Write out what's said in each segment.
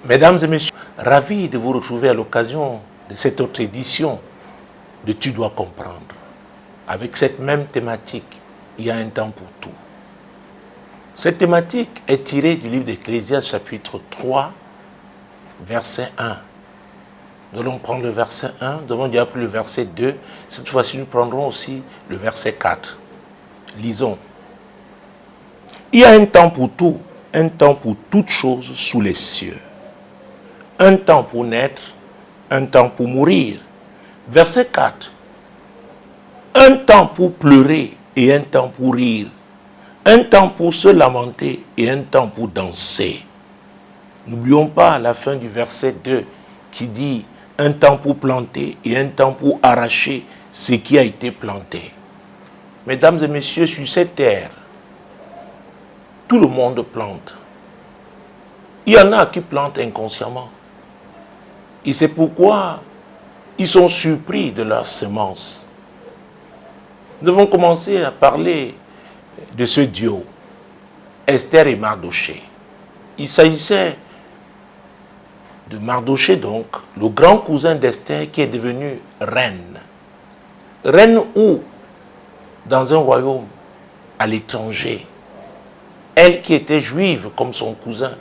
Mesdames et messieurs, ravi de vous retrouver à l'occasion de cette autre édition de Tu dois comprendre. Avec cette même thématique, il y a un temps pour tout. Cette thématique est tirée du livre d'Ecclésiaste chapitre 3, verset 1. Nous allons prendre le verset 1, nous avons déjà pris le verset 2. Cette fois-ci, nous prendrons aussi le verset 4. Lisons. Il y a un temps pour tout, un temps pour toutes choses sous les cieux. Un temps pour naître, un temps pour mourir. Verset 4. Un temps pour pleurer et un temps pour rire. Un temps pour se lamenter et un temps pour danser. N'oublions pas la fin du verset 2 qui dit un temps pour planter et un temps pour arracher ce qui a été planté. Mesdames et messieurs, sur cette terre, tout le monde plante. Il y en a qui plantent inconsciemment. Et c'est pourquoi ils sont surpris de leurs semences. Nous devons commencer à parler de ce duo, Esther et Mardochée. Il s'agissait de Mardochée, donc, le grand cousin d'Esther qui est devenu reine. Reine où? Dans un royaume à l'étranger. Elle qui était juive comme son cousin.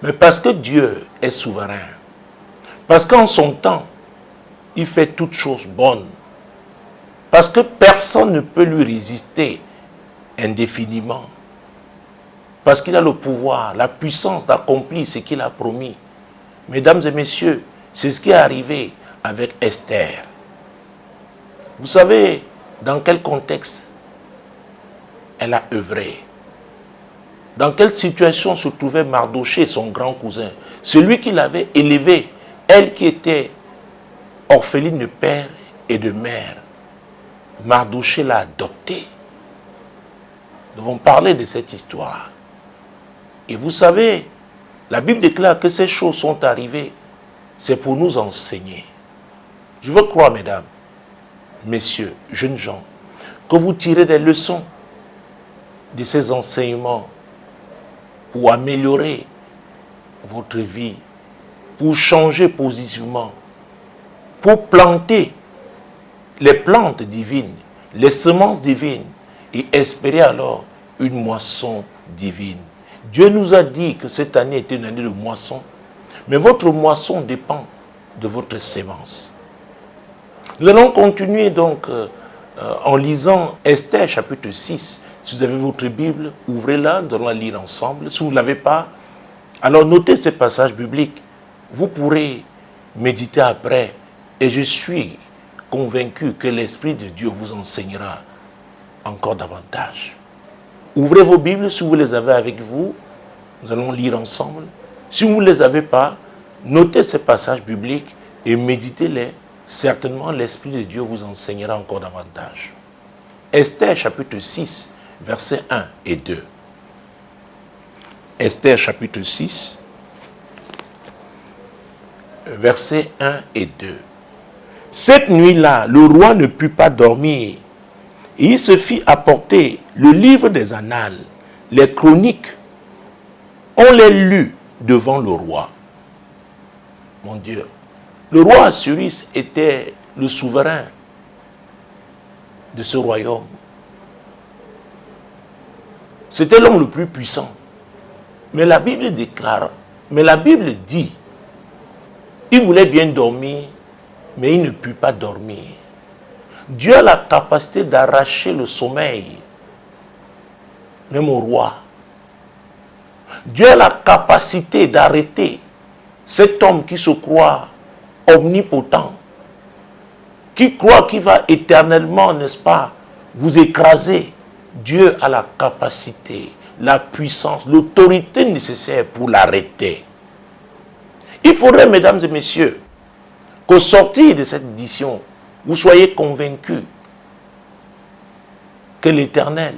Mais parce que Dieu est souverain, parce qu'en son temps, il fait toutes choses bonnes, parce que personne ne peut lui résister indéfiniment, parce qu'il a le pouvoir, la puissance d'accomplir ce qu'il a promis. Mesdames et messieurs, c'est ce qui est arrivé avec Esther. Vous savez dans quel contexte elle a œuvré? Dans quelle situation se trouvait Mardochée, son grand cousin? Celui qui l'avait élevé, elle qui était orpheline de père et de mère. Mardochée l'a adoptée. Nous devons parler de cette histoire. Et vous savez, la Bible déclare que ces choses sont arrivées, c'est pour nous enseigner. Je veux croire, mesdames, messieurs, jeunes gens, que vous tirez des leçons de ces enseignements pour améliorer votre vie, pour changer positivement, pour planter les plantes divines, les semences divines et espérer alors une moisson divine. Dieu nous a dit que cette année était une année de moisson, mais votre moisson dépend de votre sémence. Nous allons continuer donc en lisant Esther chapitre 6. Si vous avez votre Bible, ouvrez-la, nous allons la lire ensemble. Si vous ne l'avez pas, alors notez ces passages bibliques. Vous pourrez méditer après. Et je suis convaincu que l'Esprit de Dieu vous enseignera encore davantage. Ouvrez vos Bibles si vous les avez avec vous. Nous allons lire ensemble. Si vous ne les avez pas, notez ces passages bibliques et méditez-les. Certainement, l'Esprit de Dieu vous enseignera encore davantage. Esther chapitre 6. Versets 1 et 2. Esther chapitre 6, versets 1 et 2. Cette nuit-là, le roi ne put pas dormir. Et il se fit apporter le livre des annales, les chroniques. On les lut devant le roi. Mon Dieu, le roi Assyrus était le souverain de ce royaume. C'était l'homme le plus puissant. Mais la Bible déclare, mais la Bible dit, il voulait bien dormir, mais il ne put pas dormir. Dieu a la capacité d'arracher le sommeil, même au roi. Dieu a la capacité d'arrêter cet homme qui se croit omnipotent, qui croit qu'il va éternellement, n'est-ce pas, vous écraser. Dieu a la capacité, la puissance, l'autorité nécessaire pour l'arrêter. Il faudrait, mesdames et messieurs, qu'au sortir de cette édition, vous soyez convaincus que l'Éternel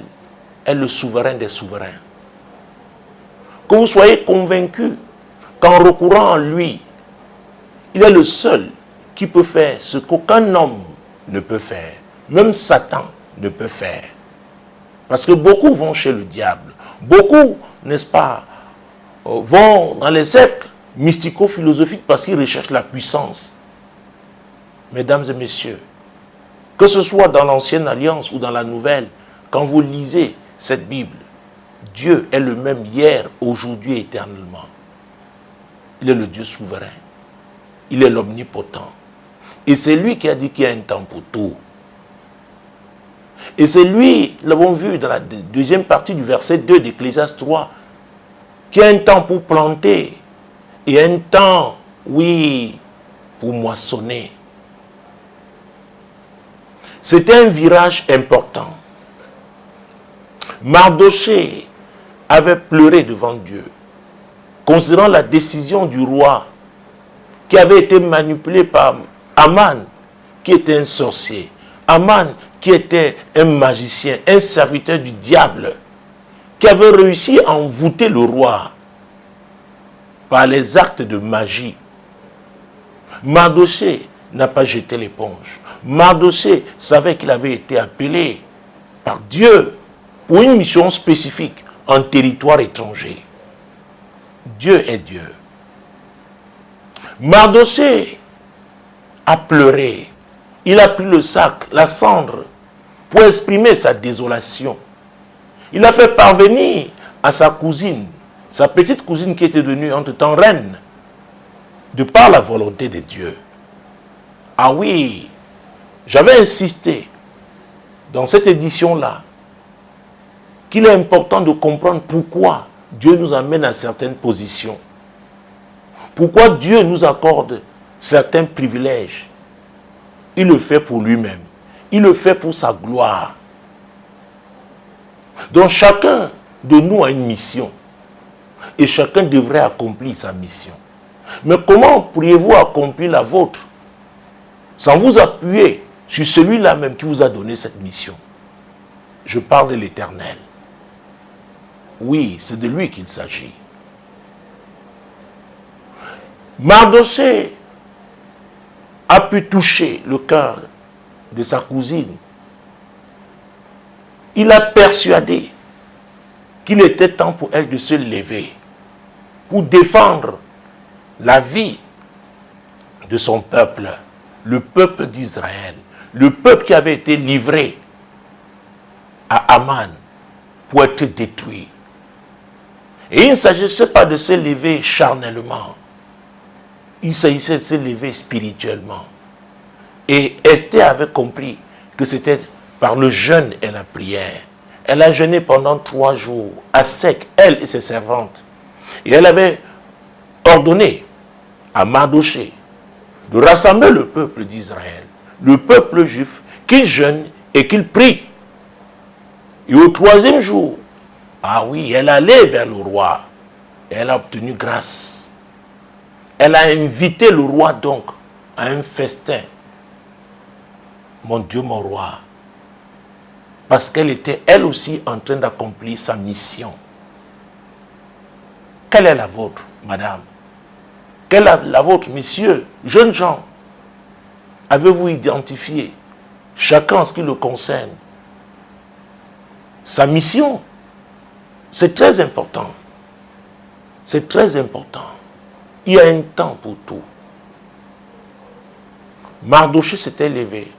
est le souverain des souverains. Que vous soyez convaincus qu'en recourant à lui, il est le seul qui peut faire ce qu'aucun homme ne peut faire. Même Satan ne peut faire. Parce que beaucoup vont chez le diable. Beaucoup, n'est-ce pas, vont dans les cercles mystico-philosophiques parce qu'ils recherchent la puissance. Mesdames et messieurs, que ce soit dans l'Ancienne Alliance ou dans la Nouvelle, quand vous lisez cette Bible, Dieu est le même hier, aujourd'hui et éternellement. Il est le Dieu souverain. Il est l'omnipotent. Et c'est lui qui a dit qu'il y a un temps pour tout. Et c'est lui, nous l'avons vu dans la deuxième partie du verset 2 d'Ecclésiaste 3, qu'il y a un temps pour planter et un temps, oui, pour moissonner. C'était un virage important. Mardochée avait pleuré devant Dieu, considérant la décision du roi qui avait été manipulé par Aman, qui était un sorcier. Aman, qui était un magicien, un serviteur du diable, qui avait réussi à envoûter le roi par les actes de magie. Mardochée n'a pas jeté l'éponge. Mardochée savait qu'il avait été appelé par Dieu pour une mission spécifique en territoire étranger. Dieu est Dieu. Mardochée a pleuré. Il a pris le sac, la cendre, pour exprimer sa désolation. Il a fait parvenir à sa cousine, sa petite cousine qui était devenue entre-temps reine, de par la volonté de Dieu. Ah oui, j'avais insisté dans cette édition-là qu'il est important de comprendre pourquoi Dieu nous amène à certaines positions. Pourquoi Dieu nous accorde certains privilèges. Il le fait pour lui-même. Il le fait pour sa gloire. Donc chacun de nous a une mission. Et chacun devrait accomplir sa mission. Mais comment pourriez-vous accomplir la vôtre sans vous appuyer sur celui-là même qui vous a donné cette mission? Je parle de l'Éternel. Oui, c'est de lui qu'il s'agit. Mardochée a pu toucher le cœur de sa cousine. Il a persuadé qu'il était temps pour elle de se lever pour défendre la vie de son peuple, le peuple d'Israël, le peuple qui avait été livré à Aman pour être détruit. Et il ne s'agissait pas de se lever charnellement, il s'agissait de se lever spirituellement. Et Esther avait compris que c'était par le jeûne et la prière. Elle a jeûné pendant 3 jours, à sec, elle et ses servantes. Et elle avait ordonné à Mardochée de rassembler le peuple d'Israël, le peuple juif, qu'il jeûne et qu'il prie. Et au 3e jour, ah oui, elle allait vers le roi. Et elle a obtenu grâce. Elle a invité le roi donc à un festin. Mon Dieu, mon roi. Parce qu'elle était elle aussi en train d'accomplir sa mission. Quelle est la vôtre, madame? Quelle est la vôtre, messieurs, jeunes gens? Avez-vous identifié, chacun en ce qui le concerne, sa mission? C'est très important. C'est très important. Il y a un temps pour tout. Mardochée s'était levé.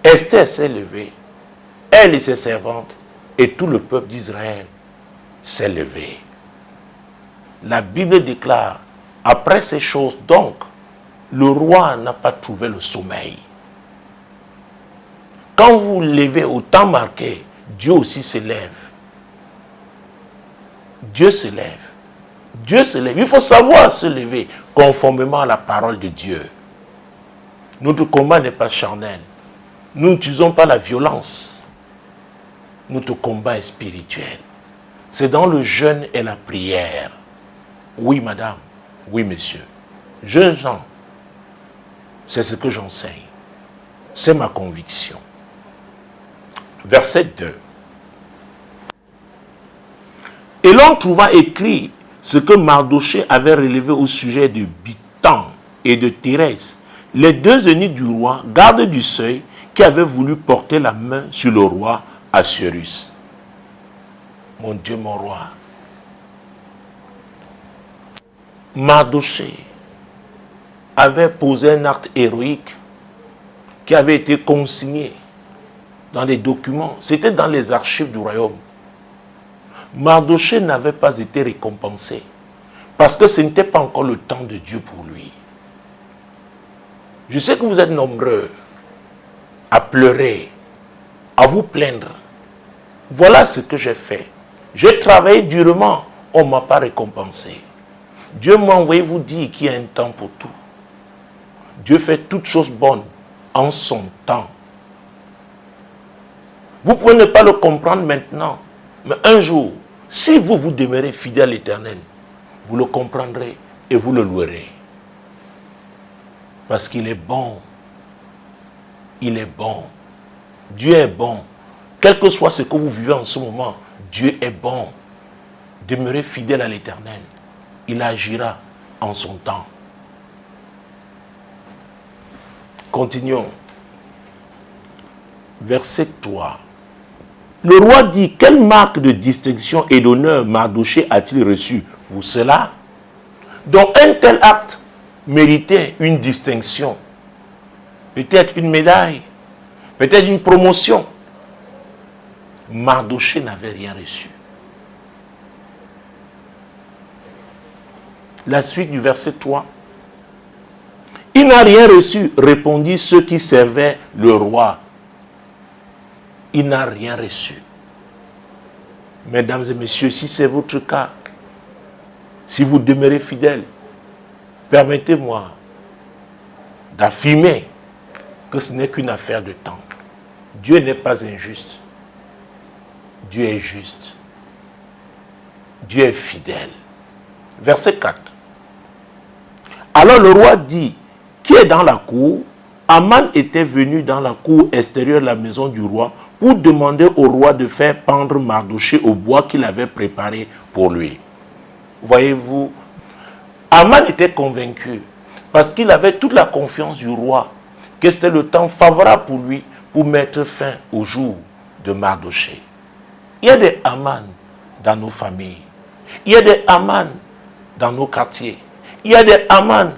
Esther s'est levée. Elle et ses servantes et tout le peuple d'Israël s'est levé. La Bible déclare, après ces choses, donc, le roi n'a pas trouvé le sommeil. Quand vous levez au temps marqué, Dieu aussi se lève. Dieu se lève. Dieu se lève. Il faut savoir se lever conformément à la parole de Dieu. Notre combat n'est pas charnel. Nous n'utilisons pas la violence. Notre combat est spirituel. C'est dans le jeûne et la prière. Oui, madame. Oui, monsieur. Jeunes gens, c'est ce que j'enseigne. C'est ma conviction. Verset 2. Et l'on trouva écrit ce que Mardochée avait relevé au sujet de Bitan et de Thérès, les deux eunuques du roi, gardes du seuil, qui avaient voulu porter la main sur le roi Assuérus. Mon Dieu, mon roi. Mardochée avait posé un acte héroïque qui avait été consigné dans les documents. C'était dans les archives du royaume. Mardochée n'avait pas été récompensé parce que ce n'était pas encore le temps de Dieu pour lui. Je sais que vous êtes nombreux à pleurer, à vous plaindre. Voilà ce que j'ai fait. J'ai travaillé durement, on ne m'a pas récompensé. Dieu m'a envoyé vous dire qu'il y a un temps pour tout. Dieu fait toutes choses bonnes en son temps. Vous pouvez ne pas le comprendre maintenant, mais un jour, si vous vous demeurez fidèle à l'Éternel, vous le comprendrez et vous le louerez. Parce qu'il est bon. Il est bon. Dieu est bon. Quel que soit ce que vous vivez en ce moment, Dieu est bon. Demeurez fidèle à l'Éternel. Il agira en son temps. Continuons. Verset 3. Le roi dit, quelle marque de distinction et d'honneur Mardochée a-t-il reçu pour cela? Donc un tel acte méritait une distinction. Peut-être une médaille. Peut-être une promotion. Mardochée n'avait rien reçu. La suite du verset 3. Il n'a rien reçu, répondit ceux qui servaient le roi. Il n'a rien reçu. Mesdames et messieurs, si c'est votre cas, si vous demeurez fidèles, permettez-moi d'affirmer que ce n'est qu'une affaire de temps. Dieu n'est pas injuste. Dieu est juste. Dieu est fidèle. Verset 4. Alors le roi dit, qui est dans la cour? Aman était venu dans la cour extérieure de la maison du roi pour demander au roi de faire pendre Mardochée au bois qu'il avait préparé pour lui. Voyez-vous, Aman était convaincu parce qu'il avait toute la confiance du roi que c'était le temps favorable pour lui pour mettre fin au jour de Mardochée. Il y a des Aman dans nos familles. Il y a des Aman dans nos quartiers. Il y a des Aman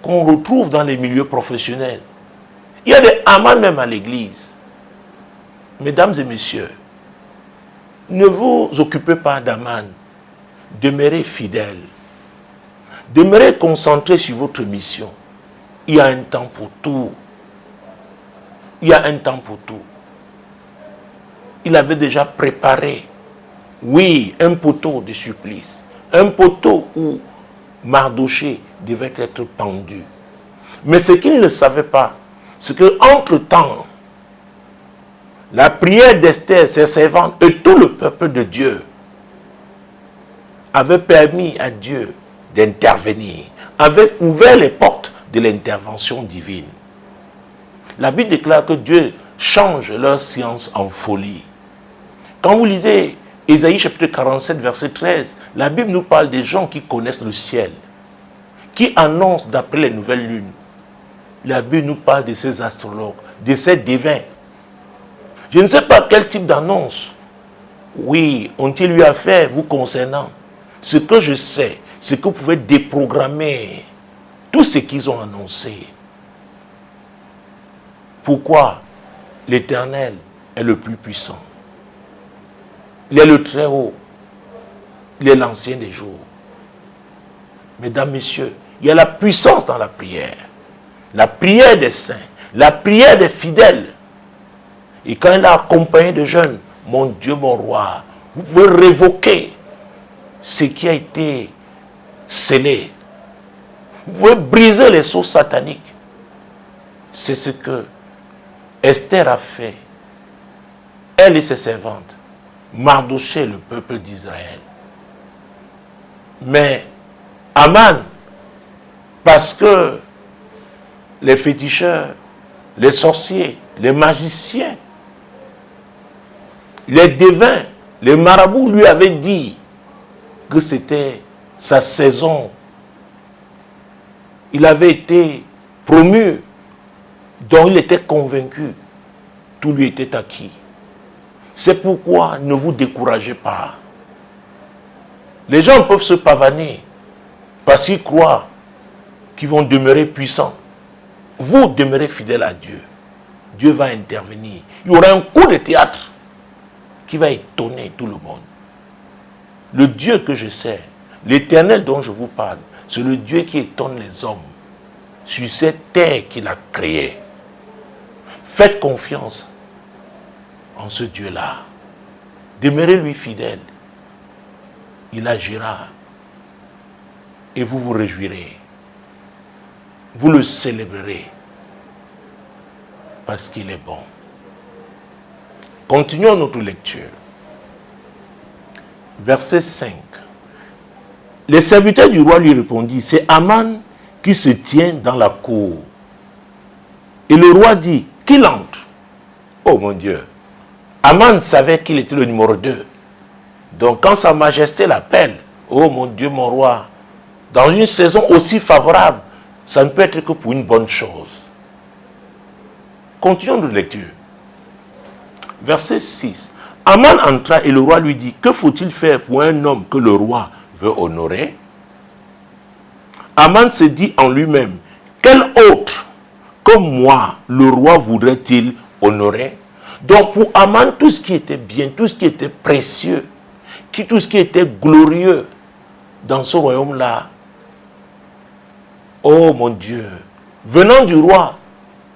qu'on retrouve dans les milieux professionnels. Il y a des Aman même à l'église. Mesdames et messieurs, ne vous occupez pas d'Aman. Demeurez fidèles. Demeurez concentrés sur votre mission. Il y a un temps pour tout. Il y a un temps pour tout. Il avait déjà préparé, oui, un poteau de supplice. Un poteau où Mardochée devait être pendu. Mais ce qu'il ne savait pas, c'est qu'entre-temps, la prière d'Esther, ses servantes et tout le peuple de Dieu avait permis à Dieu d'intervenir, avait ouvert les portes de l'intervention divine. La Bible déclare que Dieu change leur science en folie. Quand vous lisez Ésaïe chapitre 47, verset 13, la Bible nous parle des gens qui connaissent le ciel, qui annoncent d'après les nouvelles lunes. La Bible nous parle de ces astrologues, de ces devins. Je ne sais pas quel type d'annonce, oui, ont-ils eu à faire vous concernant. Ce que je sais, c'est que vous pouvez déprogrammer tout ce qu'ils ont annoncé. Pourquoi? L'Éternel est le plus puissant. Il est le très haut. Il est l'ancien des jours. Mesdames, messieurs, il y a la puissance dans la prière. La prière des saints. La prière des fidèles. Et quand elle est accompagnée de jeunes, mon Dieu, mon roi, vous pouvez révoquer ce qui a été scellé. Vous pouvez briser les sceaux sataniques. C'est ce que Esther a fait. Elle et ses servantes. Mardochée, le peuple d'Israël. Mais Aman, parce que les féticheurs, les sorciers, les magiciens, les devins, les marabouts lui avaient dit que c'était sa saison. Il avait été promu, dont il était convaincu, tout lui était acquis. C'est pourquoi ne vous découragez pas. Les gens peuvent se pavaner parce qu'ils croient qu'ils vont demeurer puissants. Vous demeurez fidèles à Dieu. Dieu va intervenir. Il y aura un coup de théâtre qui va étonner tout le monde. Le Dieu que je sais, l'Éternel dont je vous parle, c'est le Dieu qui étonne les hommes sur cette terre qu'il a créée. Faites confiance en ce Dieu-là. Demeurez-lui fidèle. Il agira et vous vous réjouirez. Vous le célébrerez parce qu'il est bon. Continuons notre lecture. Verset 5. Les serviteurs du roi lui répondirent, c'est Aman qui se tient dans la cour. Et le roi dit, qu'il entre. Oh mon Dieu. Aman savait qu'il était le numéro 2. Donc quand sa majesté l'appelle, oh mon Dieu, mon roi, dans une saison aussi favorable, ça ne peut être que pour une bonne chose. Continuons de lecture. Verset 6. Aman entra et le roi lui dit, que faut-il faire pour un homme que le roi veut honorer? Aman se dit en lui-même, quel autre que moi le roi voudrait-il honorer? Donc pour Aman, tout ce qui était bien, tout ce qui était précieux, tout ce qui était glorieux dans ce royaume-là, oh mon Dieu, venant du roi,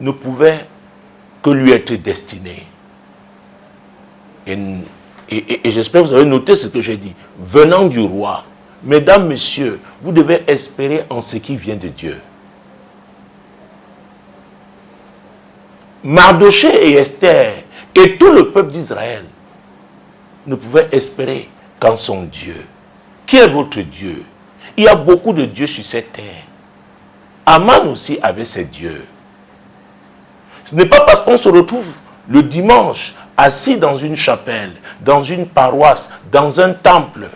ne pouvait que lui être destiné. Et j'espère que vous avez noté ce que j'ai dit. Venant du roi, mesdames, messieurs, vous devez espérer en ce qui vient de Dieu. Mardoché et Esther et tout le peuple d'Israël ne pouvaient espérer qu'en son Dieu. Qui est votre Dieu? Il y a beaucoup de dieux sur cette terre. Aman aussi avait ses dieux. Ce n'est pas parce qu'on se retrouve le dimanche assis dans une chapelle, dans une paroisse, dans un temple,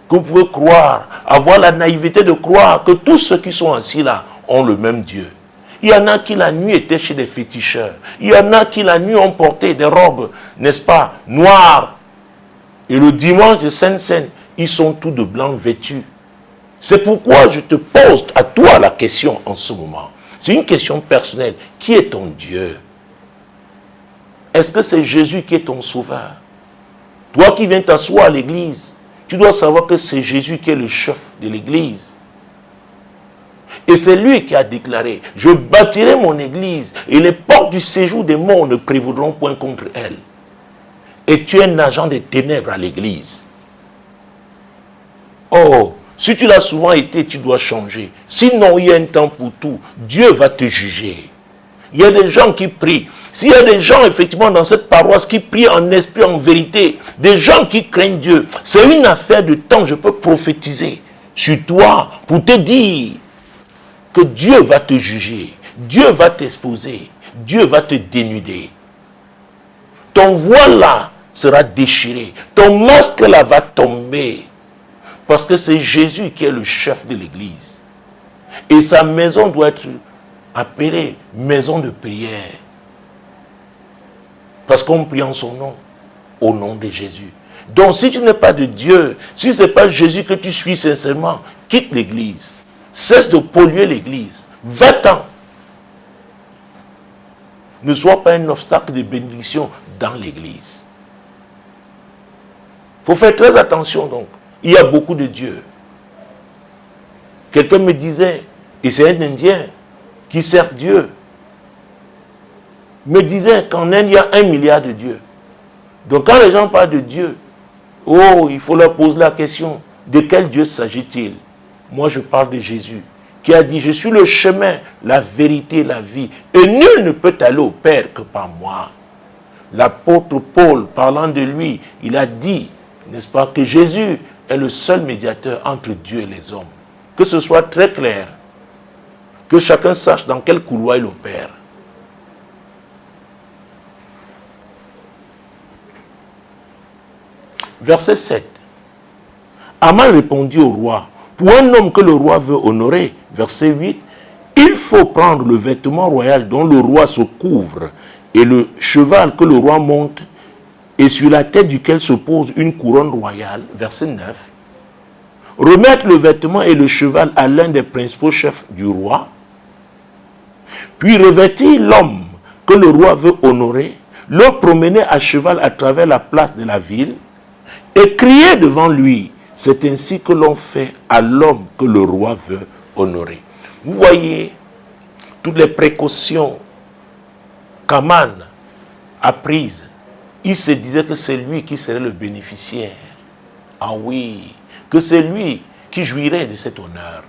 que vous pouvez croire, avoir la naïveté de croire que tous ceux qui sont assis là ont le même Dieu. Il y en a qui la nuit étaient chez des féticheurs. Il y en a qui la nuit ont porté des robes, n'est-ce pas, noires. Et le dimanche de Sainte-Seine, ils sont tous de blanc vêtus. C'est pourquoi je te pose à toi la question en ce moment. C'est une question personnelle. Qui est ton Dieu? Est-ce que c'est Jésus qui est ton sauveur? Toi qui viens t'asseoir à l'église, tu dois savoir que c'est Jésus qui est le chef de l'église. Et c'est lui qui a déclaré, je bâtirai mon église et les portes du séjour des morts ne prévaudront point contre elle. Et tu es un agent des ténèbres à l'église. Oh, si tu l'as souvent été, tu dois changer. Sinon, il y a un temps pour tout. Dieu va te juger. Il y a des gens qui prient. S'il y a des gens, effectivement, dans cette paroisse qui prient en esprit, en vérité, des gens qui craignent Dieu, c'est une affaire de temps. Je peux prophétiser sur toi pour te dire que Dieu va te juger. Dieu va t'exposer. Dieu va te dénuder. Ton voile là sera déchiré. Ton masque là va tomber. Parce que c'est Jésus qui est le chef de l'église. Et sa maison doit être appelée maison de prière. Parce qu'on prie en son nom, au nom de Jésus. Donc si tu n'es pas de Dieu, si ce n'est pas Jésus que tu suis sincèrement, quitte l'église. Cesse de polluer l'église. Va-t'en. Ne sois pas un obstacle de bénédiction dans l'église. Il faut faire très attention donc. Il y a beaucoup de dieux. Quelqu'un me disait, et c'est un Indien qui sert Dieu, me disait qu'en Inde, il y a 1 milliard de dieux. Donc quand les gens parlent de Dieu, oh, il faut leur poser la question, de quel Dieu s'agit-il? Moi, je parle de Jésus, qui a dit, je suis le chemin, la vérité, la vie, et nul ne peut aller au Père que par moi. L'apôtre Paul, parlant de lui, il a dit, n'est-ce pas, que Jésus est le seul médiateur entre Dieu et les hommes. Que ce soit très clair, que chacun sache dans quel couloir il opère. Verset 7. Aman répondit au roi, pour un homme que le roi veut honorer, verset 8, il faut prendre le vêtement royal dont le roi se couvre et le cheval que le roi monte et sur la tête duquel se pose une couronne royale, verset 9, remettre le vêtement et le cheval à l'un des principaux chefs du roi, puis revêtir l'homme que le roi veut honorer, le promener à cheval à travers la place de la ville et crier devant lui. C'est ainsi que l'on fait à l'homme que le roi veut honorer. Vous voyez toutes les précautions qu'Aman a prises. Il se disait que c'est lui qui serait le bénéficiaire. Ah oui, que c'est lui qui jouirait de cet honneur.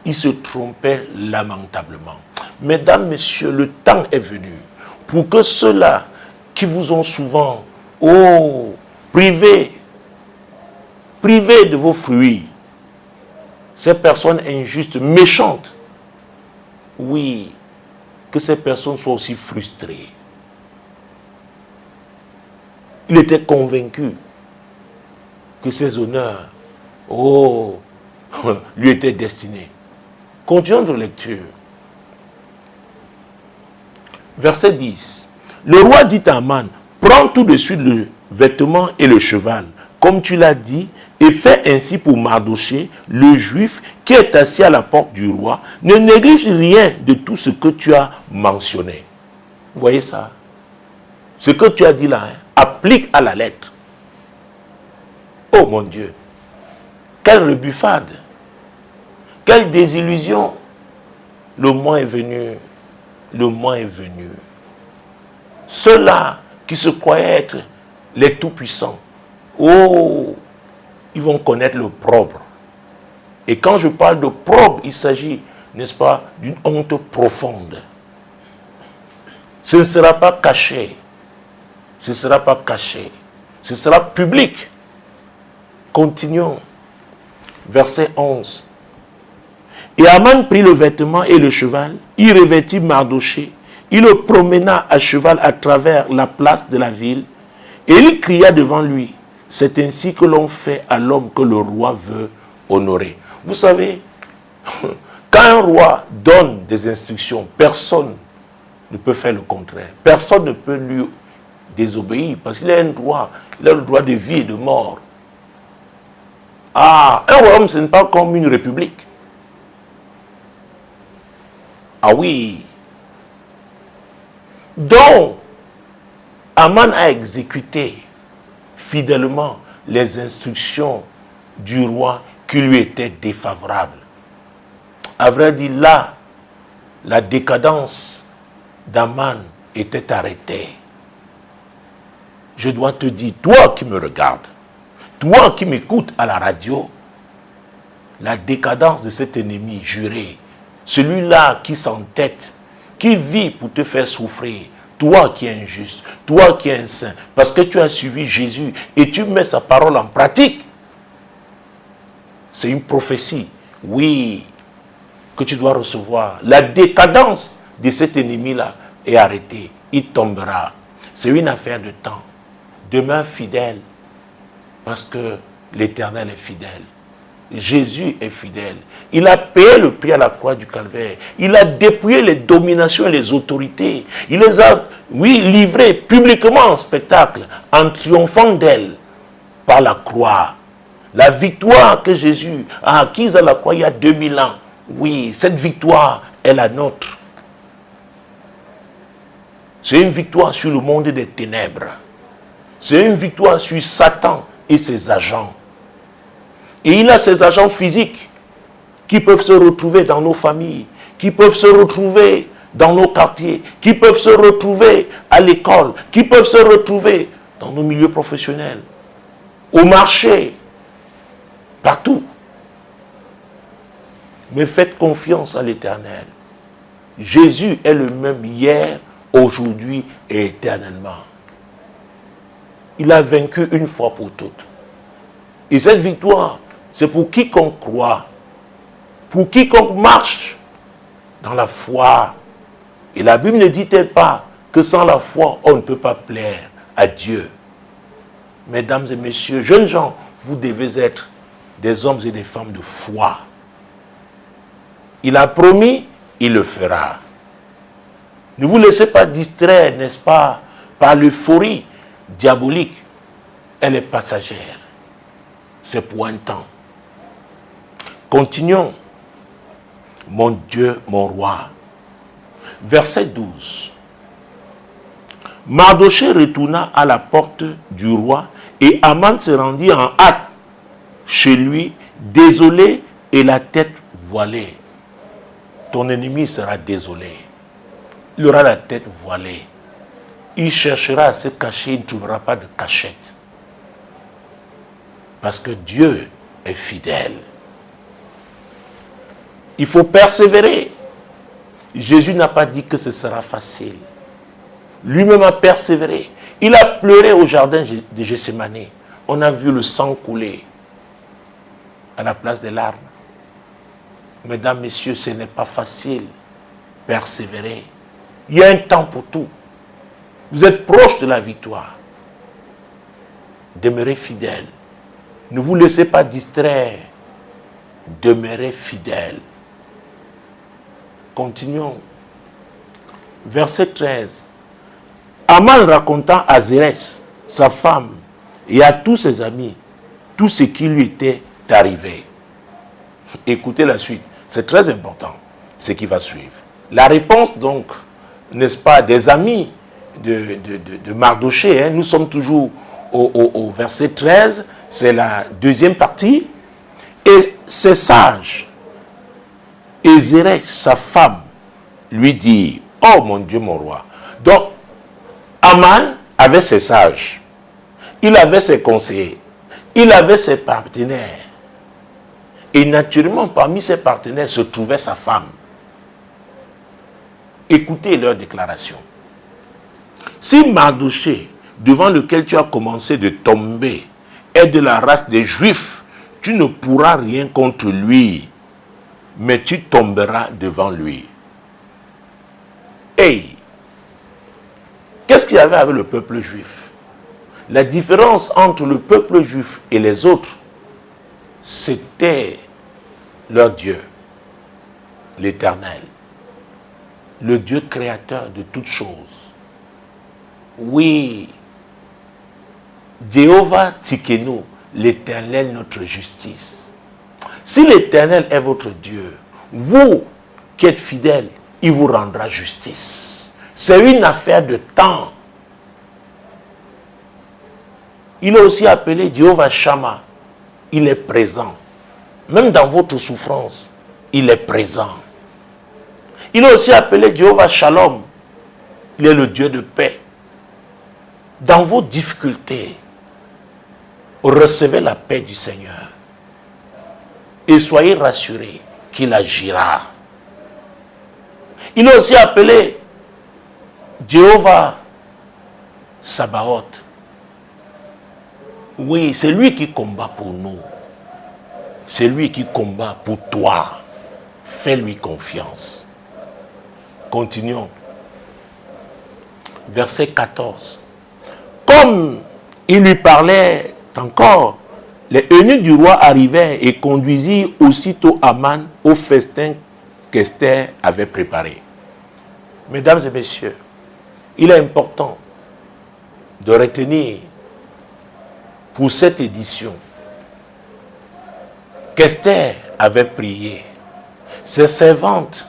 Il se trompait lamentablement. Mesdames, messieurs, le temps est venu pour que ceux-là qui vous ont souvent privé de vos fruits, ces personnes injustes, méchantes, oui, que ces personnes soient aussi frustrées. Il était convaincu que ces honneurs, lui étaient destinés. Continuons de lecture. Verset 10. Le roi dit à Aman, prends tout de suite le vêtement et le cheval, comme tu l'as dit, et fais ainsi pour Mardochée, le juif qui est assis à la porte du roi. Ne néglige rien de tout ce que tu as mentionné. Vous voyez ça? Ce que tu as dit là, applique à la lettre. Oh mon Dieu! Quelle rebuffade! Quelle désillusion! Le mois est venu. Le mois est venu. Ceux-là qui se croyaient être les tout-puissants, ils vont connaître le propre. Et quand je parle de propre, il s'agit, n'est-ce pas, d'une honte profonde. Ce ne sera pas caché. Ce ne sera pas caché. Ce sera public. Continuons. Verset 11. Et Aman prit le vêtement et le cheval, il revêtit Mardochée, il le promena à cheval à travers la place de la ville, et il cria devant lui. C'est ainsi que l'on fait à l'homme que le roi veut honorer. Vous savez, quand un roi donne des instructions, personne ne peut faire le contraire. Personne ne peut lui désobéir parce qu'il a un droit, il a le droit de vie et de mort. Ah, un royaume, ce n'est pas comme une république. Ah oui. Donc, Aman a exécuté fidèlement les instructions du roi qui lui étaient défavorables. À vrai dire, là, la décadence d'Aman était arrêtée. Je dois te dire, toi qui me regardes, toi qui m'écoutes à la radio, la décadence de cet ennemi juré, celui-là qui s'entête, qui vit pour te faire souffrir, toi qui es injuste, toi qui es un saint, parce que tu as suivi Jésus et tu mets sa parole en pratique. C'est une prophétie, oui, que tu dois recevoir. La décadence de cet ennemi-là est arrêtée. Il tombera. C'est une affaire de temps. Demeure fidèle, parce que l'Éternel est fidèle. Jésus est fidèle. Il a payé le prix à la croix du calvaire. Il a dépouillé les dominations et les autorités. Il les a, oui, livrées publiquement en spectacle, en triomphant d'elles par la croix. La victoire que Jésus a acquise à la croix il y a 2000 ans, oui, cette victoire est la nôtre. C'est une victoire sur le monde des ténèbres. C'est une victoire sur Satan et ses agents. Et il a ses agents physiques qui peuvent se retrouver dans nos familles, qui peuvent se retrouver dans nos quartiers, qui peuvent se retrouver à l'école, qui peuvent se retrouver dans nos milieux professionnels, au marché, partout. Mais faites confiance à l'Éternel. Jésus est le même hier, aujourd'hui et éternellement. Il a vaincu une fois pour toutes. Et cette victoire, c'est pour quiconque croit, pour quiconque marche dans la foi. Et la Bible ne dit-elle pas que sans la foi, on ne peut pas plaire à Dieu. Mesdames et messieurs, jeunes gens, vous devez être des hommes et des femmes de foi. Il a promis il le fera. Ne vous laissez pas distraire, n'est-ce pas, par l'euphorie diabolique. Elle est passagère. C'est pour un temps. Continuons. Mon Dieu, mon roi. Verset 12. Mardochée retourna à la porte du roi et Aman se rendit en hâte chez lui, désolé et la tête voilée. Ton ennemi sera désolé. Il aura la tête voilée. Il cherchera à se cacher, il ne trouvera pas de cachette. Parce que Dieu est fidèle. Il faut persévérer. Jésus n'a pas dit que ce sera facile. Lui-même a persévéré. Il a pleuré au jardin de Gethsémani. On a vu le sang couler à la place des larmes. Mesdames, messieurs, ce n'est pas facile. Persévérer. Il y a un temps pour tout. Vous êtes proche de la victoire. Demeurez fidèle. Ne vous laissez pas distraire. Demeurez fidèle. Continuons. Verset 13. Aman raconta à Zérès, sa femme, et à tous ses amis, tout ce qui lui était arrivé. Écoutez la suite. C'est très important, ce qui va suivre. La réponse, donc, n'est-ce pas, des amis de Mardochée, hein, nous sommes toujours au verset 13, c'est la deuxième partie. Et ces sages, et Zérès, sa femme, lui dit, oh mon Dieu, mon roi. Donc, Aman avait ses sages, il avait ses conseillers, il avait ses partenaires. Et naturellement, parmi ses partenaires se trouvait sa femme. Écoutez leur déclaration. Si Mardochée, devant lequel tu as commencé de tomber, est de la race des Juifs, tu ne pourras rien contre lui, mais tu tomberas devant lui. Hey! Qu'est-ce qu'il y avait avec le peuple juif? La différence entre le peuple juif et les autres, c'était leur Dieu, l'Éternel, le Dieu créateur de toutes choses. Oui, Jéhovah Tsidkenu, l'Éternel notre justice. Si l'Éternel est votre Dieu, vous qui êtes fidèles, il vous rendra justice. C'est une affaire de temps. Il est aussi appelé Jéhovah Shammah. Il est présent. Même dans votre souffrance, il est présent. Il est aussi appelé Jéhovah Shalom. Il est le Dieu de paix. Dans vos difficultés, recevez la paix du Seigneur. Et soyez rassurés qu'il agira. Il est aussi appelé Jéhovah Sabaoth. Oui, c'est lui qui combat pour nous. C'est lui qui combat pour toi. Fais-lui confiance. Continuons. Verset 14. Comme il lui parlait encore, les eunuques du roi arrivèrent et conduisirent aussitôt Aman au festin qu'Esther avait préparé. Mesdames et messieurs, il est important de retenir pour cette édition qu'Esther avait prié. Ses servantes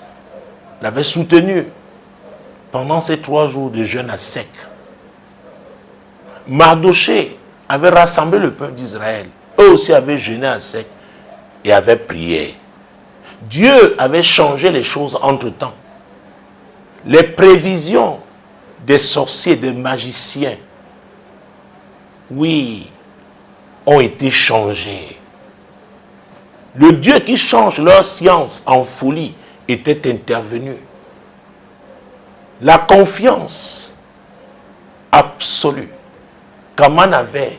l'avaient soutenue pendant ces 3 jours de jeûne à sec. Mardochée avait rassemblé le peuple d'Israël. Eux aussi avaient jeûné à sec et avaient prié. Dieu avait changé les choses entre-temps. Les prévisions des sorciers, des magiciens, oui, ont été changées. Le Dieu qui change leur science en folie était intervenu. La confiance absolue qu'Aman avait,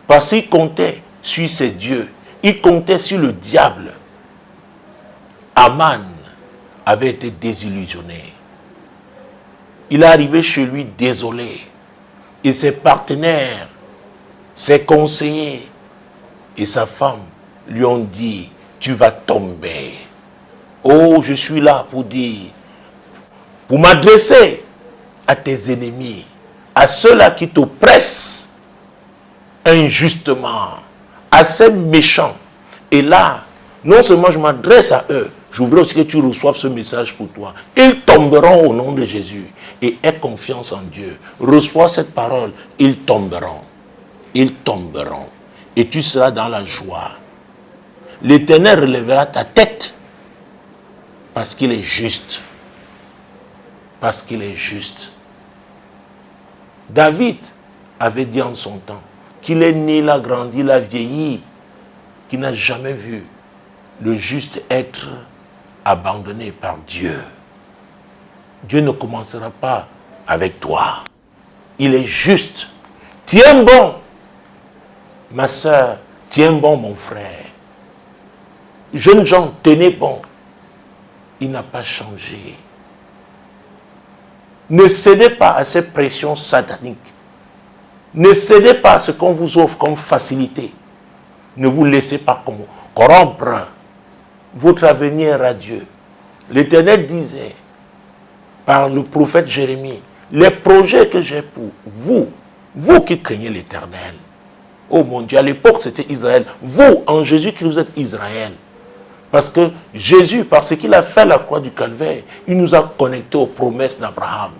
parce qu'il comptait sur ses dieux, il comptait sur le diable. Aman avait été désillusionné. Il est arrivé chez lui désolé. Et ses partenaires, ses conseillers et sa femme lui ont dit, tu vas tomber. Oh, je suis là pour dire, pour m'adresser à tes ennemis, à ceux-là qui t'oppressent injustement, à ces méchants. Et là, non seulement je m'adresse à eux, je voudrais aussi que tu reçoives ce message pour toi. Ils tomberont au nom de Jésus. Et aie confiance en Dieu. Reçois cette parole. Ils tomberont. Ils tomberont. Et tu seras dans la joie. L'Éternel relèvera ta tête. Parce qu'il est juste. Parce qu'il est juste. David avait dit en son temps qu'il est né, il a grandi, il a vieilli, qu'il n'a jamais vu le juste être abandonné par Dieu. Dieu ne commencera pas avec toi. Il est juste. Tiens bon, ma soeur, tiens bon, mon frère. Jeunes gens, tenez bon. Il n'a pas changé. Ne cédez pas à ces pressions sataniques. Ne cédez pas à ce qu'on vous offre comme facilité. Ne vous laissez pas corrompre votre avenir à Dieu. L'Éternel disait, par le prophète Jérémie, les projets que j'ai pour vous, vous qui craignez l'Éternel. Oh mon Dieu, à l'époque c'était Israël. Vous, en Jésus-Christ, vous êtes Israël. Parce que Jésus, par ce qu'il a fait à la croix du Calvaire, il nous a connectés aux promesses d'Abraham.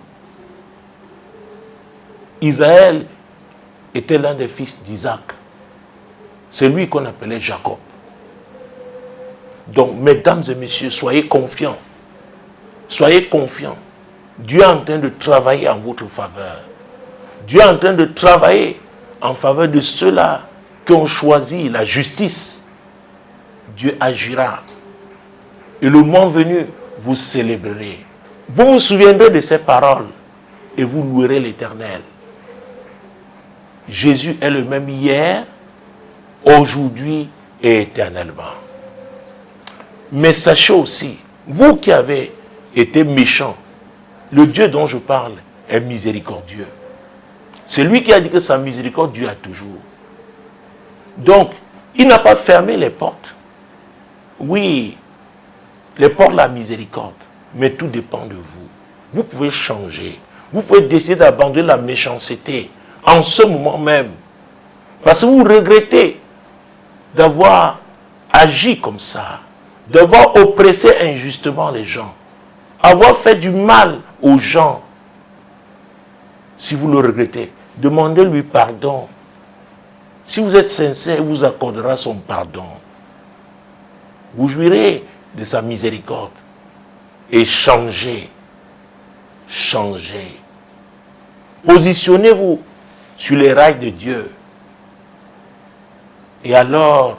Israël était l'un des fils d'Isaac. C'est lui qu'on appelait Jacob. Donc, mesdames et messieurs, soyez confiants. Soyez confiants. Dieu est en train de travailler en votre faveur. Dieu est en train de travailler en faveur de ceux-là qui ont choisi la justice. Dieu agira. Et le moment venu, vous célébrerez. Vous vous souviendrez de ces paroles et vous louerez l'Éternel. Jésus est le même hier, aujourd'hui et éternellement. Mais sachez aussi, vous qui avez été méchants, le Dieu dont je parle est miséricordieux. C'est lui qui a dit que sa miséricorde dure toujours. Donc, il n'a pas fermé les portes. Oui, les portes de la miséricorde, mais tout dépend de vous. Vous pouvez changer. Vous pouvez décider d'abandonner la méchanceté en ce moment même. Parce que vous regrettez d'avoir agi comme ça, d'avoir oppressé injustement les gens, avoir fait du mal aux gens. Si vous le regrettez, demandez-lui pardon. Si vous êtes sincère, il vous accordera son pardon. Vous jouirez de sa miséricorde et changez. Changez. Positionnez-vous sur les rails de Dieu. Et alors,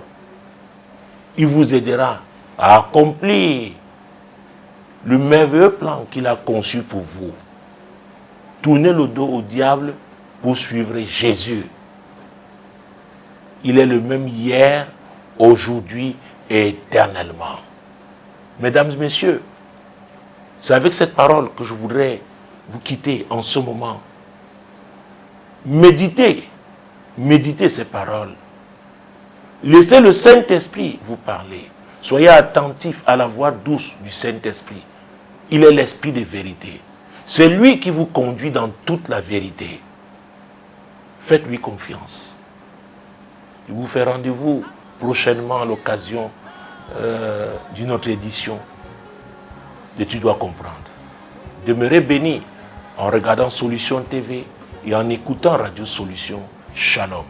il vous aidera à accomplir le merveilleux plan qu'il a conçu pour vous. Tournez le dos au diable pour suivre Jésus. Il est le même hier, aujourd'hui et éternellement. Mesdames et messieurs, c'est avec cette parole que je voudrais vous quitter en ce moment. Méditez ces paroles. Laissez le Saint-Esprit vous parler. Soyez attentifs à la voix douce du Saint-Esprit. Il est l'Esprit de vérité. C'est lui qui vous conduit dans toute la vérité. Faites-lui confiance. Il vous fait rendez-vous prochainement à l'occasion d'une autre édition de Tu dois comprendre. Demeurez bénis en regardant Solution TV et en écoutant Radio Solution. Shalom.